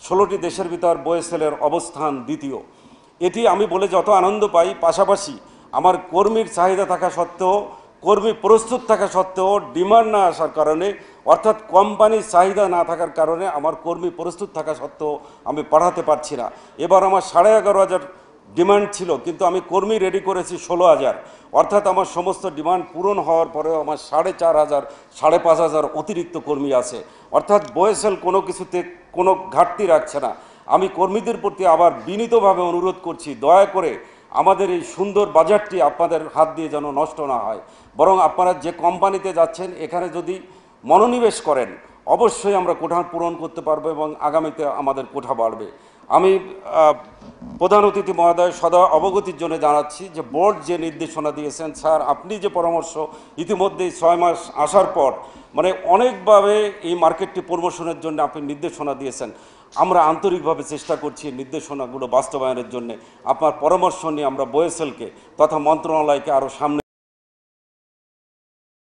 16টি দেশের ভিতর বোয়েসেলের অবস্থান দ্বিতীয়। এটি আমি বলে যত আনন্দ পাই, পাশাপাশি আমার কর্মীর চাহিদা থাকা সত্ত্বেও, কর্মী প্রস্তুত থাকা সত্ত্বেও ডিমান্ড না আসার কারণে, অর্থাৎ কোম্পানির চাহিদা না থাকার কারণে আমার কর্মী প্রস্তুত থাকা সত্ত্বেও আমি পাঠাতে পারছি না। এবার আমার 11,500 ডিমান্ড ছিল, কিন্তু আমি কর্মী রেডি করেছি 16,000, অর্থাৎ আমার সমস্ত ডিমান্ড পূরণ হওয়ার পরেও আমার 4,500 5,500 অতিরিক্ত কর্মী আছে। অর্থাৎ বোয়েসেল কোনো কিছুতে কোনো ঘাটতি রাখছে না। আমি কর্মীদের প্রতি আবার বিনীতভাবে অনুরোধ করছি, দয়া করে আমাদের এই সুন্দর বাজারটি আপনাদের হাত দিয়ে যেন নষ্ট না হয়, বরং আপনারা যে কোম্পানিতে যাচ্ছেন এখানে যদি মনোনিবেশ করেন, অবশ্যই আমরা কোঠা পূরণ করতে পারবো এবং আগামীতে আমাদের কোঠা বাড়বে। আমি প্রধান অতিথি মহোদয় সদা অবগতির জন্য জানাচ্ছি যে বোর্ড যে নির্দেশনা দিয়েছেন, স্যার আপনি যে পরামর্শ ইতিমধ্যেই 6 মাস আসার পর মানে অনেকভাবে এই মার্কেটটি প্রমোশনের জন্য আপনি নির্দেশনা দিয়েছেন, আমরা আন্তরিকভাবে চেষ্টা করছি নির্দেশনাগুলো বাস্তবায়নের জন্য। আপনার পরামর্শ নিয়ে আমরা বোয়েসেলকে তথা মন্ত্রণালয়কে আরও সামনে